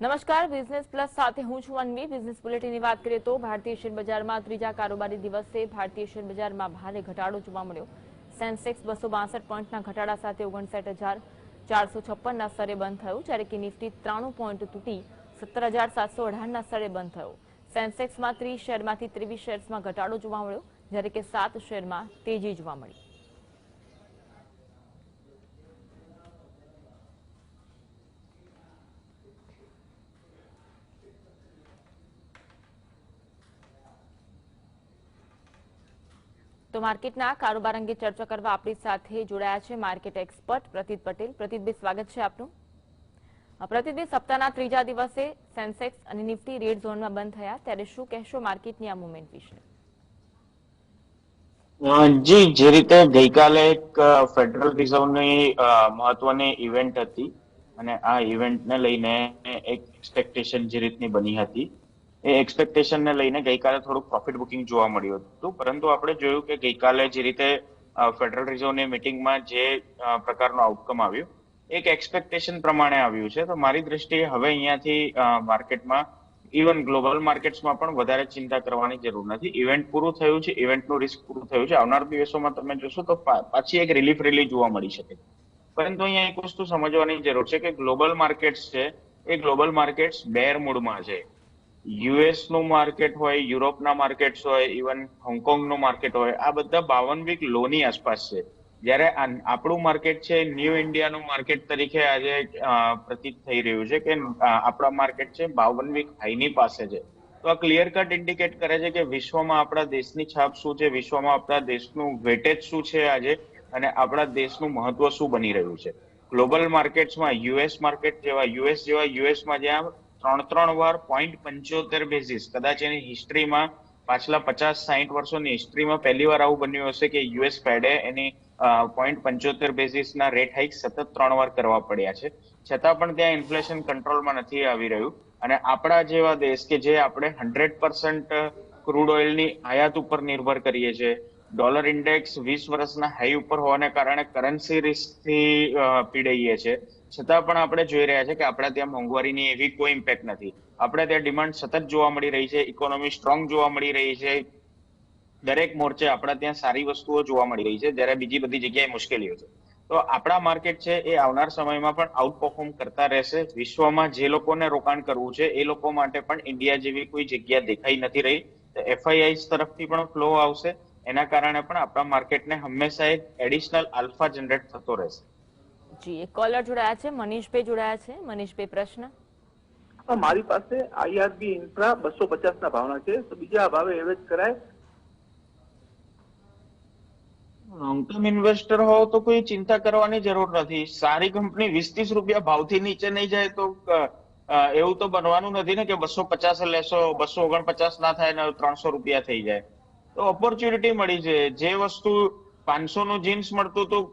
નમસ્કાર, business plus સાથે હું છું અન્વી। બિઝનેસ બુલેટિનની વાત કરીએ તો ભારતીય શેર બજારમાં ત્રીજા કારોબારી દિવસે ભારતીય શેર બજારમાં ભારે ઘટાડો જોવા મળ્યો। સેન્સેક્સ 262 પોઈન્ટના ઘટાડા સાથે 59,456ના સ્તરે બંધ થયું, જ્યારે કે નિફ્ટી 93 પોઈન્ટ તૂટી 17,718ના સ્તરે બંધ થયો। સેન્સેક્સમાં 30 શેરમાંથી 23 શેર્સમાં ઘટાડો જોવા મળ્યો, જ્યારે કે 7 શેરમાં તેજી જોવા મળી। તો માર્કેટના કારોબાર અંગે ચર્ચા કરવા આપણી સાથે જોડાયા છે માર્કેટ એક્સપર્ટ પ્રતીત પટેલ। પ્રતીતભાઈ, સ્વાગત છે આપનું। પ્રતીતભાઈ, સપ્તાહના ત્રીજા દિવસે સેન્સેક્સ અને નિફ્ટી રેડ ઝોનમાં બંધ થયા, ત્યારે શું કહેશો માર્કેટની આ મુવમેન્ટ વિશે? જી, જે રીતે ગઈકાલે એક ફેડરલ રિઝર્વની મહત્વની ઇવેન્ટ હતી અને આ ઇવેન્ટને લઈને એક એક્સપેક્ટેશન જે રીતની બની હતી એ એક્સપેક્ટેશનને લઈને ગઈકાલે થોડુંક પ્રોફિટ બુકિંગ જોવા મળ્યું હતું। પરંતુ આપણે જોયું કે ગઈકાલે જે રીતે ફેડરલ રિઝર્વની મિટિંગમાં જે પ્રકારનું આઉટકમ આવ્યું એક એક્સપેક્ટેશન પ્રમાણે આવ્યું છે। તો મારી દ્રષ્ટિએ હવે અહીંયાથી માર્કેટમાં ઇવન ગ્લોબલ માર્કેટ્સમાં પણ વધારે ચિંતા કરવાની જરૂર નથી। ઇવેન્ટ પૂરું થયું છે, ઇવેન્ટનું રિસ્ક પૂરું થયું છે। આવનાર દિવસોમાં તમે જોશો તો પાછી એક રિલીફ રેલી જોવા મળી શકે। પરંતુ અહીંયા એક વસ્તુ સમજવાની જરૂર છે કે ગ્લોબલ માર્કેટ્સ છે એ ગ્લોબલ માર્કેટ્સ બેર મૂડમાં છે। યુએસ નું માર્કેટ હોય, યુરોપના માર્કેટ્સ હોય, ઇવન હોંગકોંગનું માર્કેટ હોય, આ બધા 52 વીક લોની આસપાસ છે। જ્યારે આપણું માર્કેટ છે ન્યૂ ઇન્ડિયાનું માર્કેટ તરીકે આજે પ્રતીત થઈ રહ્યું છે કે આપણા માર્કેટ છે 52 વીક હાઈની પાસે છે। તો આ ક્લિયર કટ ઇન્ડિકેટ કરે છે કે વિશ્વમાં આપણા દેશની છાપ શું છે, વિશ્વમાં આપણા દેશનું વેટેજ શું છે આજે, અને આપણા દેશનું મહત્વ શું બની રહ્યું છે। ગ્લોબલ માર્કેટ્સમાં યુએસ જેવા યુએસમાં જ્યાં ત્રણ વાર 0.75 બેઝિસ, કદાચ એની હિસ્ટ્રીમાં પાછલા 50-60 વર્ષોની હિસ્ટ્રીમાં પહેલી વાર આવું બન્યું હશે કે યુએસ ફેડે એની 0.75 બેઝિસના રેટ હાઇક સતત 3 વાર કરવા પડ્યા છે। છતાં પણ ત્યાં ઇન્ફ્લેશન કંટ્રોલમાં નથી આવી રહ્યું। અને આપણા જેવા દેશ કે જે આપણે 100% ક્રૂડ ઓઇલની આયાત ઉપર નિર્ભર કરીએ છીએ, ડોલર ઇન્ડેક્સ 20 વર્ષના હાઈ ઉપર હોવાને કારણે કરન્સી રિસ્કથી પીડાઈએ છીએ, છતાં પણ આપણે જોઈ રહ્યા છે કે આપણે ત્યાં મોંઘવારીની એવી કોઈ ઇમ્પેક્ટ નથી। આપણે ત્યાં ડિમાન્ડ સતત જોવા મળી રહી છે, ઇકોનોમી સ્ટ્રોંગ જોવા મળી રહી છે, દરેક મોરચે આપણા ત્યાં સારી વસ્તુઓ જોવા મળી રહી છે, જ્યારે બીજી બધી જગ્યાએ મુશ્કેલીઓ છે। તો આપણા માર્કેટ છે એ આવનાર સમયમાં પણ આઉટ પરફોર્મ કરતા રહેશે। વિશ્વમાં જે લોકોને રોકાણ કરવું છે એ લોકો માટે પણ ઇન્ડિયા જેવી કોઈ જગ્યા દેખાઈ નથી રહી। એફઆઈઆઈ તરફથી પણ ફ્લો આવશે, એના કારણે પણ આપણા માર્કેટને હંમેશા એક એડિશનલ આલ્ફા જનરેટ થતો રહેશે। જી, એક કોલર જોડાયા છે, મનીષભાઈ જોડાયા છે। મનીષભાઈ, પ્રશ્ન? મારી પાસે આઈઆરબી ઇન્ફ્રા 250 ના ભાવના છે, તો બીજા ભાવે એવરેજ કરાય? લોંગ ટર્મ ઇન્વેસ્ટર હો તો કોઈ ચિંતા કરવાની જરૂર નથી। સારી કંપની 20-30 રૂપિયા ભાવથી નીચે નહીં જાય તો એવું તો બનવાનું નથી ને કે 250 લેશો, 249 ના થાય ને 300 રૂપિયા થઈ જાય। તો ઓપોર્ચ્યુનિટી મળી છે। જે વસ્તુ 500 નું જીન્સ મળતું હતું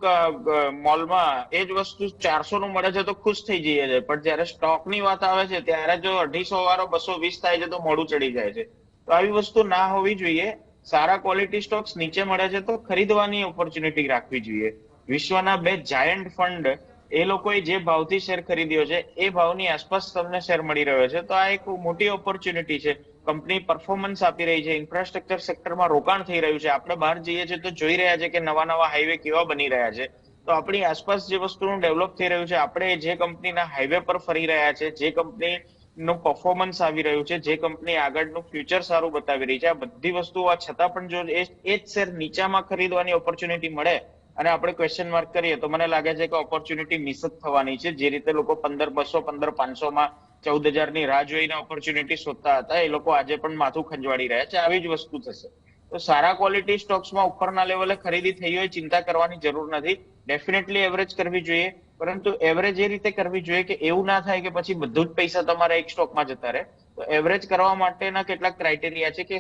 મોલમાં, એ જ વસ્તુ 400 નું મળે છે તો ખુશ થઈ જઈએ છે। પણ જયારે સ્ટોકની વાત આવે છે ત્યારે જો 250 વાળો 220 થાય છે તો મોઢું ચડી જાય છે। તો આવી વસ્તુ ના હોવી જોઈએ। સારા ક્વોલિટી સ્ટોક્સ નીચે મળે છે તો ખરીદવાની ઓપોર્ચ્યુનિટી રાખવી જોઈએ। વિશ્વના 2 જાયન્ટ ફંડ એ લોકોએ જે ભાવથી શેર ખરીદ્યો છે એ ભાવની આસપાસ તમને શેર મળી રહ્યો છે, તો આ એક મોટી ઓપોર્ચ્યુનિટી છે। કંપની પરફોર્મન્સ આપી રહી છે, ઇન્ફ્રાસ્ટ્રક્ચર સેક્ટરમાં રોકાણ થઈ રહ્યું છે। આપણે બહાર જઈએ છીએ તો જોઈ રહ્યા છે કે નવા હાઈવે કેવા બની રહ્યા છે। તો આપણી આસપાસ જે વસ્તુનું ડેવલપ થઈ રહ્યું છે, આપણે જે કંપનીના હાઈવે પર ફરી રહ્યા છે, જે કંપની નું પરફોર્મન્સ આવી રહ્યું છે, જે કંપની આગળનું ફ્યુચર સારું બતાવી રહી છે, આ બધી વસ્તુઓ છતાં પણ જો એ જ શેર નીચામાં ખરીદવાની ઓપોર્ચ્યુનિટી મળે અને આપણે ક્વેશ્ચન માર્ક કરીએ તો મને લાગે છે કે ઓપોર્ચ્યુનિટી મિસ જ થવાની છે। જે રીતે લોકો 15,200, 15,500 માં 14,000 ની રાહ જોઈને ઓપોર્ચ્યુનિટી શોધતા હતા, એ લોકો આજે પણ માથું ખંજવાળી રહ્યા છે। આવી જ વસ્તુ થશે। તો સારા ક્વોલિટી સ્ટોક્સમાં ઉપરના લેવલે ખરીદી થઈ હોય, ચિંતા કરવાની જરૂર નથી। ડેફિનેટલી એવરેજ કરવી જોઈએ, પરંતુ એવરેજ એ રીતે કરવી જોઈએ કે એવું ના થાય કે પછી બધું જ પૈસા તમારા એક સ્ટોકમાં જતા રહે। તો એવરેજ કરવા માટેના કેટલાક ક્રાઇટેરિયા છે કે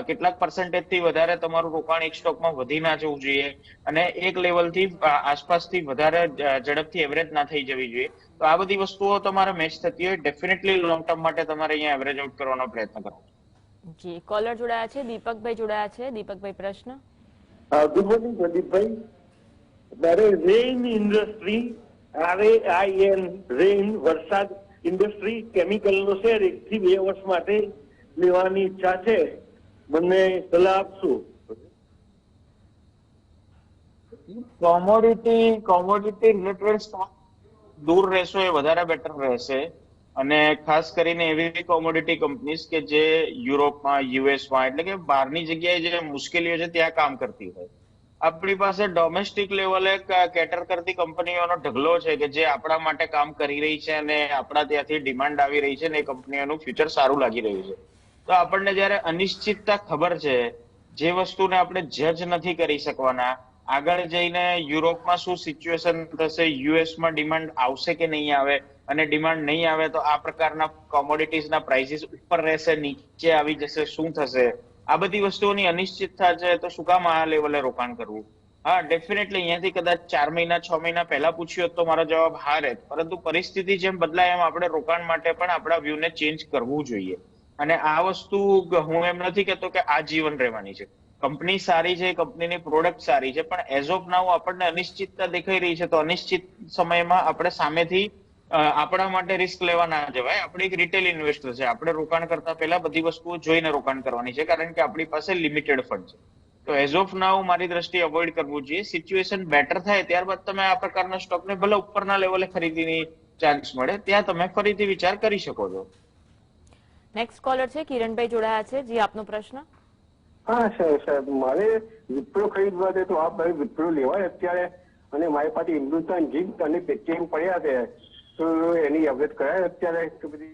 કેટલાક પર્સન્ટેજ થી વધારે તમારું રોકાણ એક સ્ટોકમાં વધી ના જવું જોઈએ, અને એક લેવલથી આસપાસથી વધારે ઝડપથી એવરેજ ના થઈ જવી જોઈએ। તો આ બધી વસ્તુઓ તમારે મેચ થતી હોય, ડેફિનેટલી લોંગ ટર્મ માટે તમારે અહીંયા એવરેજ આઉટ કરવાનો પ્રયત્ન કરવો। જી, કોલર જોડાયા છે, દીપકભાઈ જોડાયા છે। દીપકભાઈ, પ્રશ્ન? ગુડ મોર્નિંગ પ્રદીપભાઈ। મારે રેઇન ઇન્ડસ્ટ્રી, RAIN, રેઇન વરસાદ, ઇન્ડસ્ટ્રી કેમિકલનો શેર 1 થી 2 વર્ષ માટે લેવાની ઈચ્છા છે, મને સલાહ આપશો? કોમોડિટી રિલેટેડ સ્ટોક દૂર રહેશો એ વધારે બેટર રહેશે. અને ખાસ કરીને એવી કોમોડિટી કંપનીઝ કે જે યુરોપમાં, યુએસમાં, એટલે કે બહારની જગ્યાએ જે મુશ્કેલીઓ છે ત્યાં કામ કરતી હોય. આપણી પાસે ડોમેસ્ટિક લેવલે કેટર કરતી કંપનીઓનો ઢગલો છે કે જે આપણા માટે કામ કરી રહી છે અને આપણા ત્યાંથી ડિમાન્ડ આવી રહી છે ને એ કંપનીઓનું ફ્યુચર સારું લાગી રહ્યું છે. તો આપણને જયારે અનિશ્ચિતતા ખબર છે, જે વસ્તુને આપણે જજ નથી કરી શકવાના, આગળ જઈને યુરોપમાં શું સિચ્યુએશન થશે, યુએસમાં ડિમાન્ડ આવશે કે નહીં આવે, અને ડિમાન્ડ નહીં આવે તો આ પ્રકારના કોમોડિટીઝના પ્રાઇસીસ ઉપર રહેશે, નીચે આવી જશે, શું થશે, આ બધી વસ્તુઓની અનિશ્ચિતતા છે. તો શું કામ આ લેવલે રોકાણ કરવું? હા, ડેફિનેટલી અહીંયાથી કદાચ 4 મહિના 6 મહિના પહેલા પૂછ્યું હોત તો મારો જવાબ હા રહેત. પરંતુ પરિસ્થિતિ જેમ બદલાય એમ આપણે રોકાણ માટે પણ આપણા વ્યૂને ચેન્જ કરવું જોઈએ. અને આ વસ્તુ હું એમ નથી કહેતો કે આ જીવન રહેવાની છે. કંપની સારી છે, કંપનીની પ્રોડક્ટ સારી છે, પણ એઝ ઓફ નાઉ આપણને અનિશ્ચિતતા દેખાઈ રહી છે. તો અનિશ્ચિત સમયમાં આપણે સામેથી આપણા માટે રિસ્ક લેવા ના જવાય. આપણે એક રિટેલ ઇન્વેસ્ટર છે, આપણે રોકાણ કરતા પહેલા બધી વસ્તુઓ જોઈને રોકાણ કરવાની છે, કારણ કે આપણી પાસે લિમિટેડ ફંડ છે. તો એઝ ઓફ નાઉ મારી દ્રષ્ટિએ અવોઇડ કરવું જોઈએ. સિચ્યુએશન બેટર થાય ત્યારબાદ તમે આ પ્રકારના સ્ટોકને ભલે ઉપરના લેવલે ખરીદીની ચાન્સ મળે ત્યાં તમે ફરીથી વિચાર કરી શકો છો. નેક્સ્ટ કોલર છે કિરણભાઈ જોડાયા છે. જી, આપનો પ્રશ્ન. હા સાહેબ, મારે વિપ્રો ખરીદવા છે, તો આપ ભાઈ વિપ્રો લેવાય અત્યારે? અને મારી પાસે હિન્દુસ્તાન ઝિંક અને પેટીએમ પડ્યા છે, તો એની એવરેજ કરાય અત્યારે કે બધી?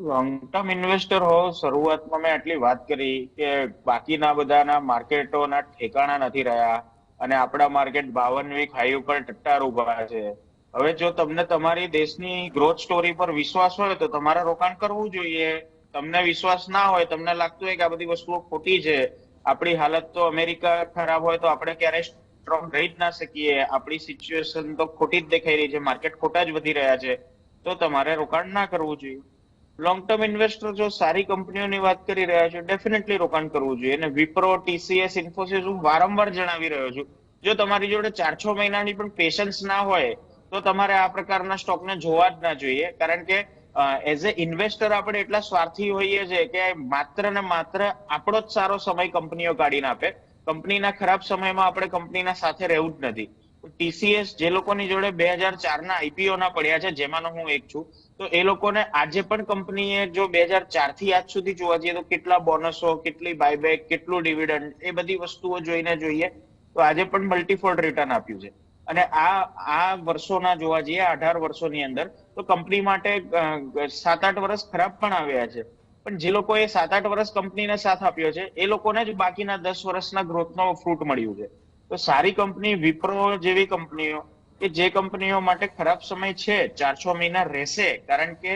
લોંગ ટર્મ ઇન્વેસ્ટર હો, શરૂઆતમાં મેં આટલી વાત કરી કે બાકીના બધાના માર્કેટોના ઠેકાણા નથી રહ્યા અને આપણા માર્કેટ 52 વીક હાઈ ઉપર ટટ્ટાર ઉભા છે. હવે જો તમને તમારી દેશની ગ્રોથ સ્ટોરી પર વિશ્વાસ હોય તો તમારે રોકાણ કરવું જોઈએ. તમને વિશ્વાસ ના હોય, તમને લાગતું હોય કે આ બધી વસ્તુઓ ખોટી છે, આપણી હાલત તો અમેરિકા ખરાબ હોય તો આપણે ક્યારેય સ્ટ્રોંગ રહી જ ના શકીએ, આપણી સિચ્યુએશન તો ખોટી જ દેખાઈ રહી છે, માર્કેટ ખોટા જ વધી રહ્યા છે, તો તમારે રોકાણ ના કરવું જોઈએ. લોંગ ટર્મ ઇન્વેસ્ટર જો સારી કંપનીઓની વાત કરી રહ્યા છે, ડેફિનેટલી રોકાણ કરવું જોઈએ. અને વિપ્રો, ટીસીએસ, ઇન્ફોસિસ હું વારંવાર જણાવી રહ્યો છું, જો તમારી જોડે 4-6 મહિનાની પણ પેશન્સ ના હોય તો તમારે આ પ્રકારના સ્ટોકને જોવા જ ના જોઈએ. કારણ કે એઝ એ ઇન્વેસ્ટર આપણે એટલા સ્વાર્થી હોઈએ છીએ કે માત્ર ને માત્ર આપણો જ સારો સમય કંપનીઓ કાઢીને આપે. કંપનીના ખરાબ સમયમાં આપણે કંપનીના સાથે રહેવું જ નથી. ટીસીએસ જે લોકોની જોડે 2004 ના આઈપીઓ ના પડ્યા છે, જેમાંનો હું એક છું, તો એ લોકોને આજે પણ કંપનીએ જો 2004 થી આજ સુધી જોવા જઈએ તો કેટલા બોનસો, કેટલી બાયબેક, કેટલું ડિવિડન્ડ, એ બધી વસ્તુઓ જોઈને જોઈએ તો આજે પણ મલ્ટીફોલ્ડ રિટર્ન આપ્યું છે. અને આ વર્ષોના જોવા જઈએ 18 વર્ષોની અંદર તો કંપની માટે 7-8 વર્ષ ખરાબ પણ આવ્યા છે. પણ જે લોકોએ 7-8 વર્ષ કંપનીને સાથ આપ્યો છે એ લોકોને જ બાકીના 10 વર્ષના ગ્રોથનો ફ્રૂટ મળ્યું છે. તો સારી કંપની, વિપ્રો જેવી કંપનીઓ કે જે કંપનીઓ માટે ખરાબ સમય છે, 4-6 મહિના રહેશે, કારણ કે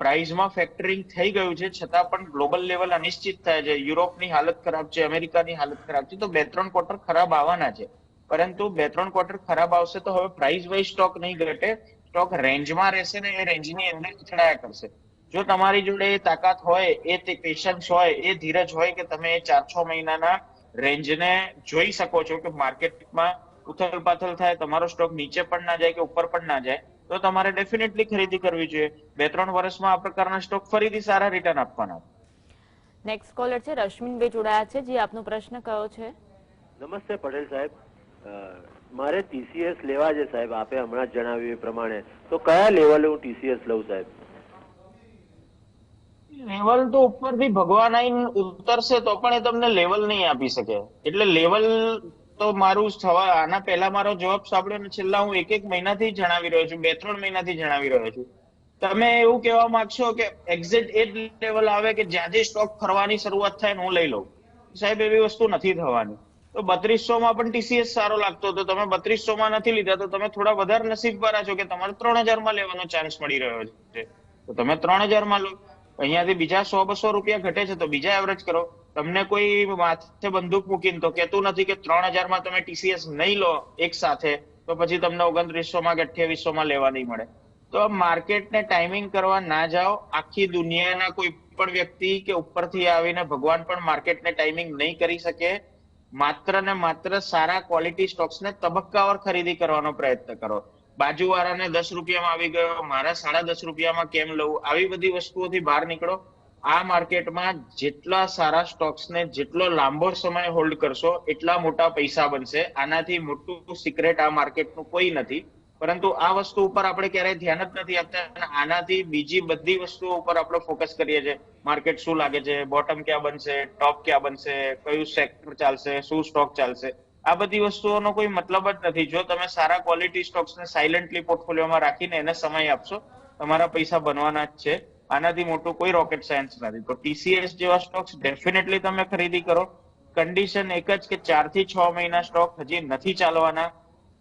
પ્રાઇઝમાં ફેક્ટરિંગ થઈ ગયું છે, છતાં પણ ગ્લોબલ લેવલ અનિશ્ચિત થાય છે, યુરોપની હાલત ખરાબ છે, અમેરિકાની હાલત ખરાબ છે, તો 2-3 ક્વાર્ટર ખરાબ આવવાના છે. પરંતુ 2-3 ક્વાર્ટર ખરાબ આવશે તો હવે પ્રાઇસ વાઇઝ સ્ટોક નહીં ઘટે, સ્ટોક રેન્જમાં રહેશે ને એ રેન્જની અંદર અથડાયા કરશે. જો તમારી જોડે એ તાકાત હોય, એ પેશન્સ હોય, એ ધીરજ હોય કે તમે એ 4-6 મહિનાના રેન્જને જોઈ શકો છો કે માર્કેટમાં ઉથલ પાથલ થાય, તમારો સ્ટોક નીચે પણ ના જાય કે ઉપર પણ ના જાય, તો તમારે ડેફિનેટલી ખરીદી કરવી જોઈએ. 2-3 વર્ષમાં આ પ્રકારના સ્ટોક ફરીથી સારા રિટર્ન આપવાના. નેક્સ્ટ કોલર છે રશ્મિનભાઈ જોડાયા છે. જી, આપનો પ્રશ્ન કયો છે? નમસ્તે પટેલ સાહેબ, મારે ટીસીએસ લેવા છે સાહેબ, આપે હમણાં જ જણાવ્યું એ પ્રમાણે, તો કયા લેવલે હું ટીસીએસ લઉં સાહેબ? લેવલ તો ઉપરથી ભગવાન આઈને ઉતરશે તો પણ એ તમને લેવલ નહીં આપી શકે. એટલે લેવલ તો મારું આના પહેલા મારો જવાબ સાંભળ્યો ને છેલ્લા હું 1-1 મહિનાથી જણાવી રહ્યો છું, 2-3 મહિનાથી જણાવી રહ્યો છું. તમે એવું કહેવા માંગશો કે એક્ઝેક્ટ એ જ લેવલ આવે કે જ્યાંથી સ્ટોક ફરવાની શરૂઆત થાય ને હું લઈ લઉં? સાહેબ, એવી વસ્તુ નથી થવાની. તો 3200 માં પણ ટીસીએસ સારો લાગતો હતો, તમે 3200 માં નથી લીધા તો તમે થોડા વધારે નસીબવાળા છો કે તમારે 3000 માં લેવાનો ચાન્સ મળી રહ્યો છે, તો તમે 3000 માં લો. અહીંયાથી બીજા 100-200 રૂપિયા ઘટે છે તો બીજા એવરેજ કરો. તમને કોઈ માથે બંદૂક મૂકીને તો કહેતું નથી કે 3000 માં તમે ટીસીએસ નહીં લો એક સાથે તો પછી તમને 2900 માં કે 2800 માં લેવા નહીં મળે. તો માર્કેટને ટાઈમિંગ કરવા ના જાઓ. આખી દુનિયાના કોઈ પણ વ્યક્તિ કે ઉપરથી આવીને ભગવાન પણ માર્કેટને ટાઈમિંગ નહીં કરી શકે. માત્ર ને માત્ર સારા ક્વોલિટી સ્ટોક્સને તબક્કાવાર ખરીદી કરવાનો પ્રયત્ન કરો. બાજુવાળાને 10 રૂપિયામાં આવી ગયો, મારા 10.5 રૂપિયામાં કેમ લઉં, આવી બધી વસ્તુઓથી બહાર નીકળો. આ માર્કેટમાં જેટલા સારા સ્ટોક્સને જેટલો લાંબો સમય હોલ્ડ કરશો એટલા મોટા પૈસા બનશે. આનાથી મોટું સિક્રેટ આ માર્કેટનું કોઈ નથી. પરંતુ આ વસ્તુ ઉપર આપણે ક્યારેય ધ્યાન જ નથી આપતા અને આનાથી બીજી બધી વસ્તુઓ ઉપર આપણે ફોકસ કરીએ છીએ. માર્કેટ શું લાગે છે, બોટમ ક્યાં બનશે, ટોપ ક્યાં બનશે, કયું સેક્ટર ચાલશે, શું સ્ટોક ચાલશે. આ બધી વસ્તુઓનો કોઈ મતલબ જ નથી. જો તમે સારા ક્વોલિટી સ્ટોક્સને સાયલેન્ટલી પોર્ટફોલિયોમાં રાખીને એને સમય આપશો, તમારા પૈસા બનવાના જ છે. આનાથી મોટું કોઈ રોકેટ સાયન્સ નથી. તો TCS જેવા સ્ટોક્સ ડેફિનેટલી તમે ખરીદી કરો. કન્ડિશન એક જ કે 4 થી 6 મહિના સ્ટોક હજી નથી ચાલવાના.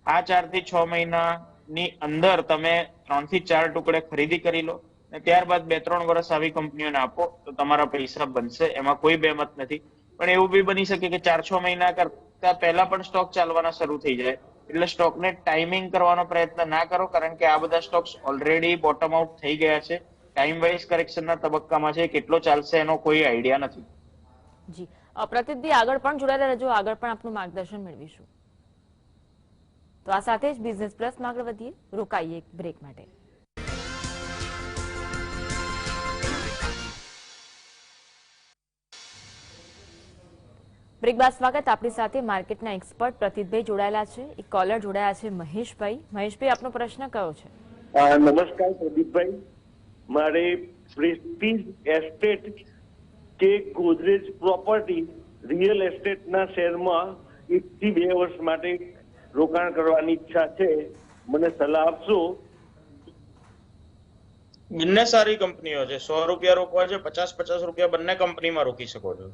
આ 4 થી 6 મહિનાની અંદર તમે 3 થી 4 ટુકડે ખરીદી કરી લો અને ત્યારબાદ 2-3 વર્ષ આવી કંપનીઓને આપો તો તમારા પૈસા બનશે. એમાં કોઈ બેમત નથી. પણ એવું બી બની શકે કે 4-6 મહિના કરતા પહેલા પણ સ્ટોક ચાલવાના શરૂ થઈ જાય. એટલે સ્ટોકને ટાઈમિંગ કરવાનો પ્રયત્ન ના કરો, કારણ કે આ બધા સ્ટોક્સ ઓલરેડી બોટમ આઉટ થઈ ગયા છે. ટાઈમ વાઇઝ કરેક્શનના તબક્કામાં છે. કેટલો ચાલશે એનો કોઈ આઈડિયા નથી. જી પ્રતિનિધિ આગળ પણ જોડાયેલા રહેજો, આગળ પણ આપનું માર્ગદર્શન મેળવીશું. તો આ સાથે જ બિઝનેસ પ્લસમાં આગળ વધીએ, રોકાઈએ એક બ્રેક માટે. બ્રેક બાદ સ્વાગત. આપણી સાથે માર્કેટના એક્સપર્ટ પ્રતિતભાઈ જોડાયેલા છે. એક કોલર જોડાયા છે મહેશભાઈ. મહેશભાઈ, આપનો પ્રશ્ન કયો છે? નમસ્કાર પ્રદીપભાઈ, મારે પ્રેસ્ટીજ એસ્ટેટ કે ગોદરેજ પ્રોપર્ટી રિયલ એસ્ટેટના શેરમાં 1 થી 2 વર્ષ માટે રોકાણ કરવાની ઈચ્છા છે, મને સલાહ આપશો? બંને સારી કંપનીઓ છે. 100 રૂપિયા રોકવા છે, 50-50 રૂપિયા બંને કંપનીમાં રોકી શકો છો.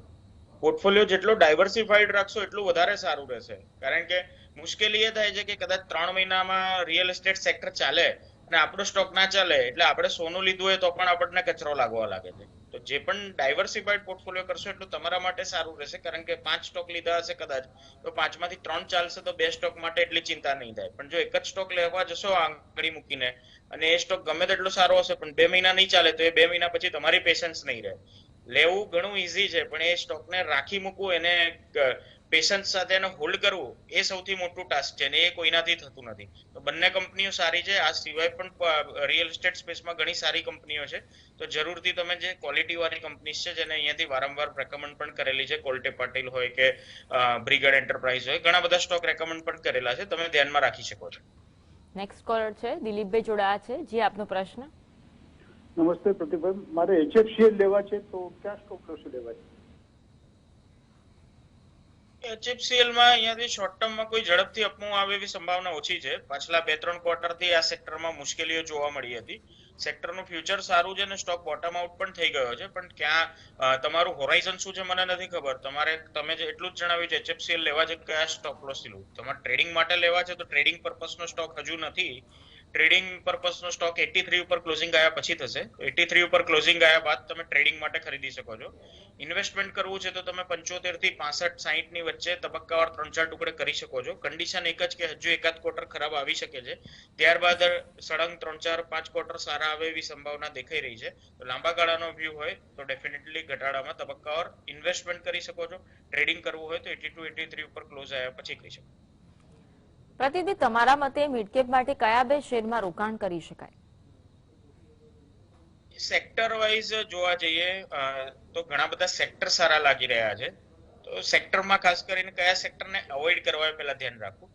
પોર્ટફોલિયો જેટલો ડાયવર્સિફાઈડ રાખશો એટલું વધારે સારું રહેશે. કારણ કે મુશ્કેલી એ થાય છે કે કદાચ 3 મહિનામાં રિયલ એસ્ટેટ સેક્ટર ચાલે અને આપણો સ્ટોક ના ચાલે, એટલે આપણે સોનું લીધું હોય તો પણ આપણને કચરો લાગવા લાગે છે. તો જે પણ ડાયવર્સિફાઈડ પોર્ટફોલિયો કરશો એટલું તમારા માટે સારું રહેશે. કારણ કે 5 સ્ટોક લીધા હશે કદાચ, તો 5 માંથી 3 ચાલશે તો 2 સ્ટોક માટે એટલી ચિંતા નહીં થાય. પણ જો એક જ સ્ટોક લેવા જશો આંગળી મૂકીને અને એ સ્ટોક ગમે તેટલો સારો હશે પણ 2 મહિના નહીં ચાલે, તો એ 2 મહિના પછી તમારી પેશન્સ નહીં રહે. લેવું ઘણું ઈઝી છે, પણ એ સ્ટોકને રાખી મૂકવું, એને પેશન્સ સાથે એને હોલ્ડ કરવું, એ સૌથી મોટું ટાસ્ક છે અને એ કોઈનાથી થતું નથી. તો બંને કંપનીઓ સારી છે. આ સિવાય પણ રિયલ એસ્ટેટ સ્પેસમાં ઘણી સારી કંપનીઓ છે. તો જરૂરથી તમે જે ક્વોલિટી વાળી કંપનીઝ છે, જેને અહીંયાથી વારંવાર રેકમેન્ડ પણ કરેલી છે, કોલ્ટે પાટીલ હોય કે બ્રિગેડ એન્ટરપ્રાઇઝ હોય, ઘણા બધા સ્ટોક રેકમેન્ડ પણ કરેલા છે, તમે ધ્યાનમાં રાખી શકો છો. નેક્સ્ટ કોલર છે દિલીપભાઈ જોડાયા છે. જી, આપનો પ્રશ્ન. નમસ્તે પ્રતિભાઈ, મારે HFCL લેવા છે, તો ક્યાં સ્ટોક લોસ લેવાય? HFCL માં અહીંયાથી શોર્ટ ટર્મમાં કોઈ ઝડપથી અપમૂવ આવે એવી સંભાવના ઓછી છે. પાછલા 2-3 ક્વાર્ટરથી આ સેક્ટરમાં મુશ્કેલીઓ જોવા મળી હતી. સેક્ટરનું ફ્યુચર સારું છે અને સ્ટોક બોટમ આઉટ પણ થઈ ગયો છે, પણ ક્યાં તમારું હોરાઇઝન શું છે મને નથી ખબર. તમે જે એટલું જ જણાવ્યું છે HFCL લેવા છે, કયા સ્ટોક લોસ લેવું. તમારે ટ્રેડિંગ માટે લેવા છે તો ટ્રેડિંગ પર્પસનો સ્ટોક હજુ નથી. ટ્રેડિંગ પર્પસનો સ્ટોક 83 ઉપર ક્લોઝિંગ આવ્યા પછી થશે. 83 ઉપર ક્લોઝિંગ આવ્યા બાદ તમે ટ્રેડિંગ માટે ખરીદી શકો છો. ઇન્વેસ્ટમેન્ટ કરવું છે તો તમે 75 થી 65-60 ની વચ્ચે તબક્કાવાર 3-4 ટુકડે કરી શકો છો. કન્ડિશન એક જ કે હજુ એકાદ ક્વાર્ટર ખરાબ આવી શકે છે, ત્યારબાદ સળંગ 3-4-5 ક્વાર્ટર સારા આવે એવી સંભાવના દેખાઈ રહી છે. તો લાંબા ગાળાનો વ્યૂ હોય તો ડેફિનેટલી ઘટાડામાં તબક્કાવાર ઇન્વેસ્ટમેન્ટ કરી શકો છો. ટ્રેડિંગ કરવું હોય તો 82-83 ઉપર ક્લોઝ આવ્યા પછી કરી શકો. પ્રતિનિધિ, તમારા મતે મિડકેપ માટે કયા 2 શેરમાં રોકાણ કરી શકાય? સેક્ટર વાઇઝ જોવા જઈએ તો ઘણા બધા સેક્ટર સારા લાગી રહ્યા છે. તો સેક્ટરમાં ખાસ કરીને કયા સેક્ટરને અવોઇડ કરવા એ પહેલા ધ્યાન રાખવું.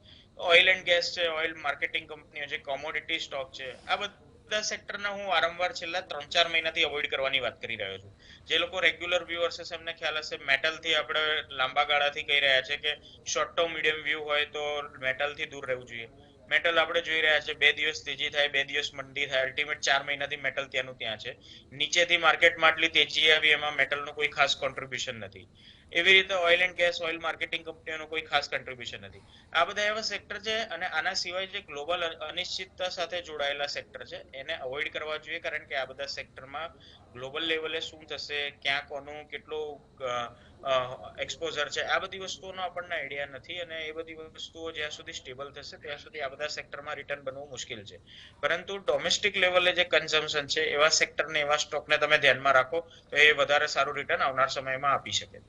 ઓઇલ એન્ડ ગેસ છે, ઓઇલ માર્કેટિંગ કંપનીઓ છે, કોમોડિટી સ્ટોક છે, આ બધા સેક્ટરને હું વારંવાર છેલ્લા 3-4 મહિનાથી અવોઇડ કરવાની વાત કરી રહ્યો છું. જે લોકો રેગ્યુલર વ્યુઅર્સ હશે એમને ખ્યાલ હશે, મેટલથી આપણે લાંબા ગાળાથી કહી રહ્યા છે કે શોર્ટ ટર્મ મીડિયમ વ્યૂ હોય તો મેટલથી દૂર રહેવું જોઈએ. મેટલ આપણે જોઈ રહ્યા છે 2 દિવસ તેજી થાય, 2 દિવસ મંદી થાય, અલ્ટિમેટ 4 મહિનાથી મેટલ ત્યાંનું ત્યાં છે. નીચેથી માર્કેટમાં આટલી તેજી આવી, એમાં મેટલનું કોઈ ખાસ કોન્ટ્રીબ્યુશન નથી. એવી રીતે oil and gas, oil marketing કંપનીઓનું કોઈ ખાસ કોન્ટ્રીબ્યુશન નથી. આ બધા એવા સેક્ટર છે અને આના સિવાય જે ગ્લોબલ અનિશ્ચિતતા સાથે જોડાયેલા સેક્ટર છે એને અવોઇડ કરવા જોઈએ. કારણ કે આ બધા સેક્ટરમાં ગ્લોબલ લેવલે શું થશે, ક્યાં કોનું કેટલું એક્સપોઝર છે, આ બધી વસ્તુઓનો આપણને આઈડિયા નથી અને એ બધી વસ્તુઓ જ્યાં સુધી સ્ટેબલ થશે ત્યાં સુધી આ બધા સેક્ટરમાં રિટર્ન બનવું મુશ્કેલ છે. પરંતુ ડોમેસ્ટિક લેવલે જે કન્ઝમ્પશન છે એવા સેક્ટરને, એવા સ્ટોકને તમે ધ્યાનમાં રાખો તો એ વધારે સારું રિટર્ન આવનાર સમયમાં આપી શકે.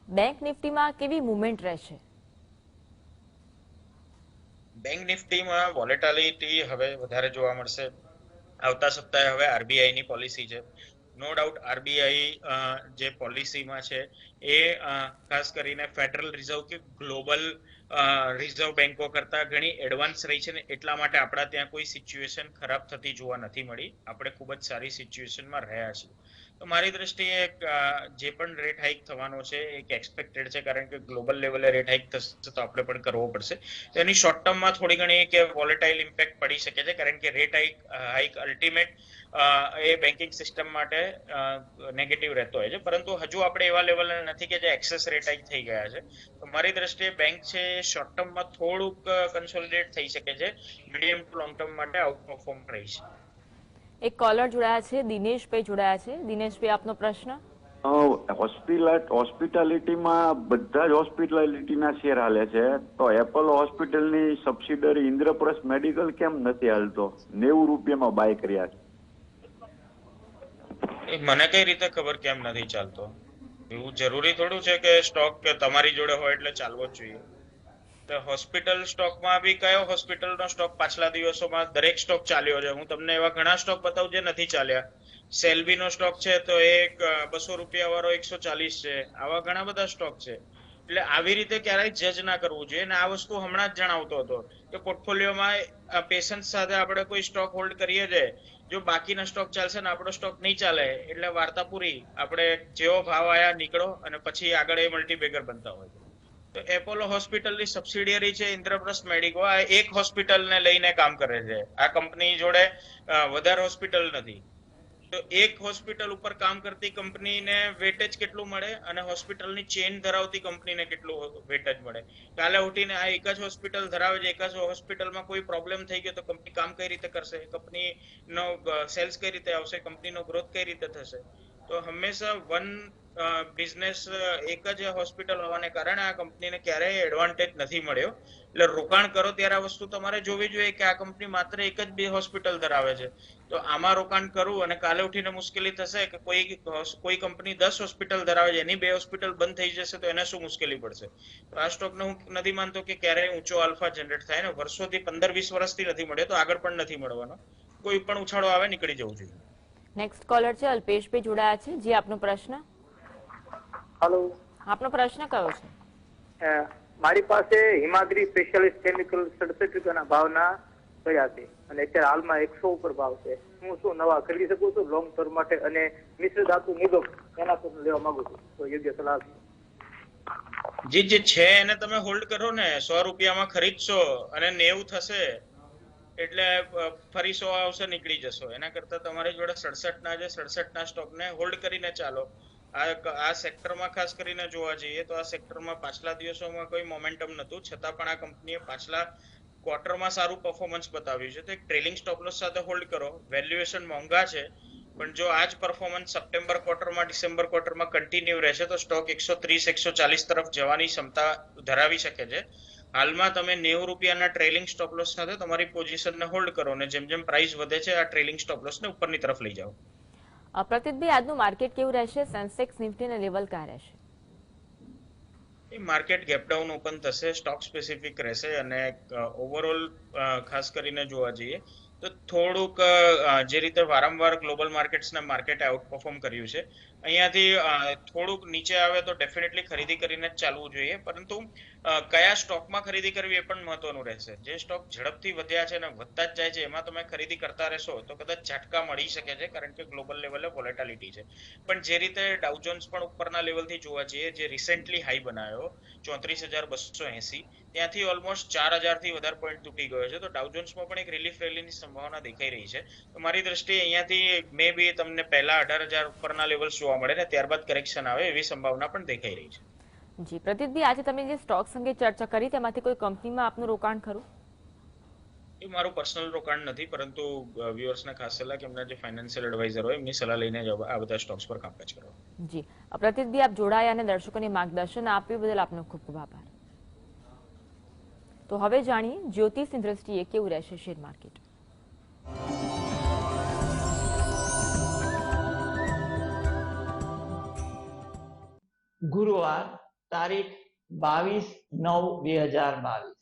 બેંક નિફ્ટીમાં કેવી મૂવમેન્ટ રહેશે? બેંક નિફ્ટીમાં વોલેટાલિટી હવે વધારે જોવા મળશે. આવતા સપ્તાહે હવે આરબીઆઈ ની પોલિસી છે. નો ડાઉટ આરબીઆઈ જે પોલિસીમાં છે એ ખાસ કરીને ફેડરલ રિઝર્વ કે ગ્લોબલ રિઝર્વ બેન્કો કરતા ઘણી એડવાન્સ રહી છે ને એટલા માટે આપણા ત્યાં કોઈ સિચ્યુએશન ખરાબ થતી જોવા નથી મળી. આપણે ખૂબ જ સારી સિચ્યુએશનમાં રહ્યા છીએ. તો મારી દ્રષ્ટિએ જે પણ રેટ હાઇક થવાનો છે એક એક્સપેક્ટેડ છે, કારણ કે ગ્લોબલ લેવલે રેટ હાઇક થશે તો આપણે પણ કરવો પડશે. તો એની શોર્ટ ટર્મમાં થોડી ઘણી કે વોલેટાઇલ ઇમ્પેક્ટ પડી શકે છે, કારણ કે રેટ હાઇક અલ્ટિમેટ એ બેન્કિંગ સિસ્ટમ માટે નેગેટિવ રહેતો હોય છે. પરંતુ હજુ આપણે એવા લેવલ નથી કે જે એક્સેસ રેટ હાઇક થઈ ગયા છે. તો મારી દ્રષ્ટિએ બેંક છે શોર્ટ ટર્મમાં થોડુંક કન્સોલિડેટ થઈ શકે છે, મીડિયમ ટુ લોંગ ટર્મ માટે આઉટ પરફોર્મ રહી છે. એક કોલર જોડાયા છે, દિનેશભાઈ જોડાયા છે. દિનેશભાઈ, આપનો પ્રશ્ન. હોસ્પિટાલિટીમાં બધા જ હોસ્પિટાલિટીના શેર હાલે છે, તો એપોલો હોસ્પિટલની સબસિડરી ઇન્દ્રપ્રસ્થ મેડિકલ કેમ નથી હાલતો? 90 રૂપિયામાં બાય કર્યા છે. મને કઈ રીતે ખબર કેમ નથી ચાલતો? એવું જરૂરી થોડું છે કે સ્ટોક તમારી જોડે હોય એટલે ચાલવો જ જોઈએ. તો હોસ્પિટલ સ્ટોકમાં બી કયો હોસ્પિટલનો સ્ટોક પાછલા દિવસોમાં દરેક સ્ટોક ચાલ્યો છે? હું તમને એવા ઘણા સ્ટોક બતાવું જે નથી ચાલ્યા. સેલ્બી નો સ્ટોક છે તો એક 200 રૂપિયા વાળો 140 છે. આવા ઘણા બધા સ્ટોક છે. એટલે આવી રીતે ક્યારેય જજ ના કરવું જોઈએ. અને આ વસ્તુ હમણાં જ જણાવતો હતો કે પોર્ટફોલિયોમાં પેશન્સ સાથે આપણે કોઈ સ્ટોક હોલ્ડ કરીએ છીએ. જો બાકીના સ્ટોક ચાલશે ને આપણો સ્ટોક નહીં ચાલે એટલે વાર્તા પૂરી. આપણે જેવો ભાવ આયા નીકળો અને પછી આગળ એ મલ્ટીબેગર બનતા હોય. તો એપોલો હોસ્પિટલની સબસિડિયરી છે ઇન્દ્રપ્રસ્થ મેડિકો, આ એક હોસ્પિટલને લઈને કામ કરે છે. આ કંપની જોડે વધારે હોસ્પિટલ નથી. તો એક હોસ્પિટલ ઉપર કામ કરતી કંપનીને વેટેજ કેટલું મળે અને હોસ્પિટલની ચેઇન ધરાવતી કંપનીને કેટલું વેટેજ મળે? કાલે ઉઠીને આ એક જ હોસ્પિટલ ધરાવે છે, એક જ હોસ્પિટલમાં કોઈ પ્રોબ્લેમ થઈ ગયો તો કંપની કામ કઈ રીતે કરશે? કંપનીનો સેલ્સ કઈ રીતે આવશે? કંપનીનો ગ્રોથ કઈ રીતે થશે? તો હંમેશા વન બિઝનેસ એક જ હોસ્પિટલ હોવાને કારણે આ કંપનીને ક્યારેય એડવાન્ટેજ નથી મળ્યો. એટલે રોકાણ કરો ત્યારે આ વસ્તુ તમારે જોવી જોઈએ કે આ કંપની માત્ર એક જ બે હોસ્પિટલ ધરાવે છે. તો આમાં રોકાણ કરવું અને કાલે ઉઠીને મુશ્કેલી થશે કે કોઈ કંપની 10 હોસ્પિટલ ધરાવે છે, એની 2 હોસ્પિટલ બંધ થઈ જશે તો એને શું મુશ્કેલી પડશે? તો આ સ્ટોકને હું નથી માનતો કે ક્યારેય ઊંચો આલ્ફા જનરેટ થાય. ને વર્ષોથી 15-20 વર્ષથી નથી મળ્યો તો આગળ પણ નથી મળવાનો. કોઈ પણ ઉછાળો આવે નીકળી જવું જોઈએ. નેક્સ્ટ કોલર છે અલ્પેશભાઈ જોડાયા છે. જી, આપનો પ્રશ્ન. હેલો, આપનો પ્રશ્ન કયો છે? મારી પાસે હિમાદ્રી સ્પેશિયાલિસ્ટ કેમિકલ 67 રૂપિયાના ભાવના પડ્યા છે અને અત્યારે હાલમાં 100 ઉપર ભાવ છે. હું શું નવા ખરીદી શકું છું લોંગ ટર્મ માટે? અને મિશ્ર ધાતુ નિગમ એના પર લેવા માંગુ છું, તો યોગ્ય સલાહ આપજો. જે છે એને તમે હોલ્ડ કરો ને. 100 રૂપિયામાં ખરીદશો અને 90 થશે એટલે ફરી 100 આવશે, નીકળી જશો. એના કરતા તમારી જોડે 67 ના સ્ટોકને હોલ્ડ કરીને ચાલો. આ સેક્ટરમાં ખાસ કરીને જોવા જઈએ તો આ સેક્ટરમાં પાછલા દિવસોમાં કોઈ મોમેન્ટમ નહોતું, છતાં પણ આ કંપનીએ પાછલા ક્વાર્ટરમાં સારું પરફોર્મન્સ બતાવ્યું છે. તો એક ટ્રેલિંગ સ્ટોપ લોસ સાથે હોલ્ડ કરો. વેલ્યુએશન મોંઘા છે, પણ જો આ જ પરફોર્મન્સ સપ્ટેમ્બર ક્વાર્ટરમાં, ડિસેમ્બર ક્વાર્ટરમાં કન્ટિન્યુ રહેશે તો સ્ટોક 130-140 તરફ જવાની ક્ષમતા ધરાવી શકે છે. હાલમાં તમે 90 રૂપિયાના ટ્રેલિંગ સ્ટોપ લોસ સાથે તમારી પોઝિશનને હોલ્ડ કરો અને જેમ જેમ પ્રાઇસ વધે છે આ ટ્રેલિંગ સ્ટોપ લોસને ઉપરની તરફ લઈ જાઓ. પ્રતિતભાઈ, આજનું માર્કેટ કેવું રહેશે? સેન્સેક્સ નિફ્ટીના લેવલ ક્યાં રહેશે? એ માર્કેટ ગેપડાઉન ઓપન થશે, સ્ટોક સ્પેસિફિક રહેશે અને ઓવરઓલ ખાસ કરીને જોવા જઈએ તો થોડુંક જે રીતે વારંવાર ગ્લોબલ માર્કેટ્સના માર્કેટે આઉટ પરફોર્મ કર્યું છે, અહીંયાથી થોડુંક નીચે આવે તો ડેફિનેટલી ખરીદી કરીને જ ચાલવું જોઈએ. પરંતુ કયા સ્ટોકમાં ખરીદી કરવી એ પણ મહત્વનું રહેશે. જે સ્ટોક ઝડપથી વધ્યા છે અને વધતા જ જાય છે એમાં તમે ખરીદી કરતા રહેશો તો કદાચ ઝટકા મળી શકે છે, કારણ કે ગ્લોબલ લેવલે વોલેટિલિટી છે. પણ જે રીતે ડાઉ જોન્સ પણ ઉપરના લેવલથી જોવા જઈએ, જે રિસેન્ટલી હાઈ બનાવ્યો 34,280, ત્યાંથી ઓલમોસ્ટ 4,000 થી વધારે પોઈન્ટ તૂટી ગયો છે. તો ડાઉ જોન્સમાં પણ એક રિલીફ રેલીની સંભાવના દેખાઈ રહી છે. તો મારી દ્રષ્ટિએ અહીંયાથી મે બી તમને પહેલા 18,000 ઉપરના લેવલ્સ જોવા મળે ને ત્યારબાદ કરેક્શન આવે એવી સંભાવના પણ દેખાઈ રહી છે. જી પ્રતિતભાઈ, આજે તમે જે સ્ટોક્સ અંગે ચર્ચા કરી તેમાંથી કોઈ કંપનીમાં આપનું રોકાણ ખરું? એ મારું પર્સનલ રોકાણ નથી, પરંતુ વ્યુઅર્સને ખાસ સલાહ કે એમના જે ફાઇનાન્શિયલ એડવાઇઝર હોય એમની સલાહ લઈને જ આ બધા સ્ટોક્સ પર કામકાજ કરો. જી પ્રતિતભાઈ, આપ જોડાયા અને દર્શકોને માર્ગદર્શન આપ્યું બદલ આપનો ખૂબ ખૂબ આભાર. તો હવે જાણીએ જ્યોતિષની દ્રષ્ટિએ કેવું રહેશે શેર માર્કેટ. ગુરુવાર તારીખ 22/9/2022.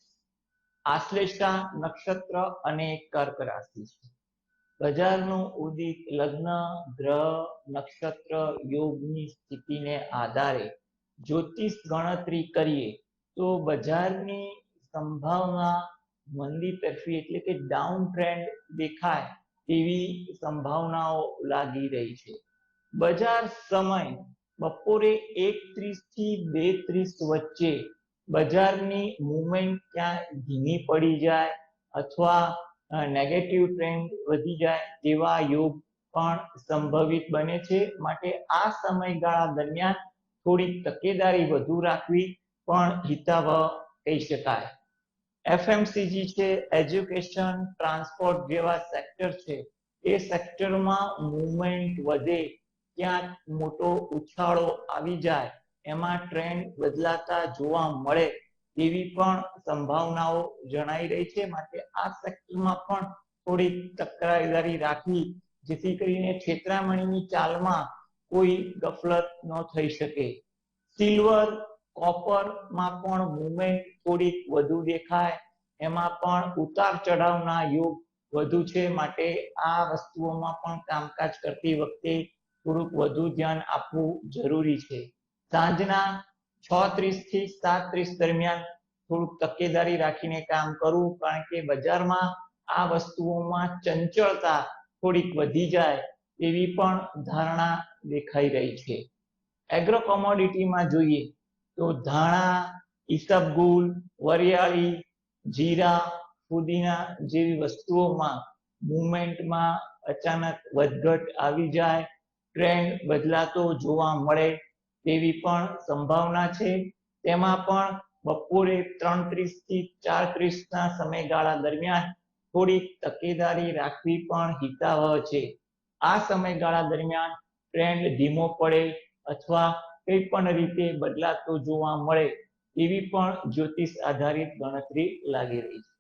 આશ્લેષા નક્ષત્ર અને કર્ક રાશિ છે. બજારનું ઉદિત લગ્ન ગ્રહ નક્ષત્ર યોગની સ્થિતિને આધારે જ્યોતિષ ગણતરી કરીએ તો બજારની સંભાવના મંદી તરફી એટલે કે ડાઉન ટ્રેન્ડ દેખાય તેવી સંભાવનાઓ લાગી રહી છે. બજાર સમય બપોરે 1:30 થી 2:30 વચ્ચે બજારની મુવમેન્ટ ક્યાં ધીમી પડી જાય અથવા નેગેટિવ ટ્રેન્ડ વધી જાય તેવા યોગ પણ સંભવિત બને છે. માટે આ સમયગાળા દરમિયાન થોડી તકેદારી વધુ રાખવી પણ હિતાવહ કહી શકાય. એફએમસીજી છે, એજ્યુકેશન, ટ્રાન્સપોર્ટ જેવા સેક્ટર છે, એ સેક્ટરમાં મુવમેન્ટ વધે, ક્યાંક મોટો ઉછાળો આવી જાય, એમાં ટ્રેન્ડ બદલાતા જોવા મળે તેવી પણ સંભાવનાઓ જણાઈ રહી છે. માટે આ સેક્ટરમાં પણ થોડી તકેદારી રાખવી જેથી કરીને છેતરામણીની ચાલમાં કોઈ ગફલત ન થઈ શકે. સિલ્વર કોપરમાં પણ મુવમેન્ટ થોડીક વધુ દેખાય, એમાં પણ ઉતાર ચઢાવના યોગ વધુ છે. માટે આ વસ્તુઓમાં પણ કામકાજ કરતી વખતે થોડુંક વધુ ધ્યાન આપવું જરૂરી છે. સાંજના 6:30 થી 7:30 દરમિયાન થોડુંક તકેદારી રાખીને કામ કરવું, કારણ કે બજારમાં આ વસ્તુઓમાં ચંચળતા થોડીક વધી જાય તેવી પણ ધારણા દેખાઈ રહી છે. એગ્રો કોમોડિટીમાં જોઈએ તો ધાણા, ઈસબગુલ, વરિયાળી, જીરા, ફુદીના જેવી વસ્તુઓમાં મુવમેન્ટમાં અચાનક વધઘટ આવી જાય, ટ્રેન્ડ બદલાતો જોવા મળે તેવી પણ સંભાવના છે. તેમાં પણ બપોરે 3:30 થી 4:30 સમયગાળા દરમિયાન થોડીક તકેદારી રાખવી પણ હિતાવહ છે. આ સમયગાળા દરમિયાન ટ્રેન્ડ ધીમો પડે અથવા કોઈ પણ રીતે બદલાતો જોવા મળે તેવી પણ જ્યોતિષ આધારિત ગણતરી લાગી રહી છે.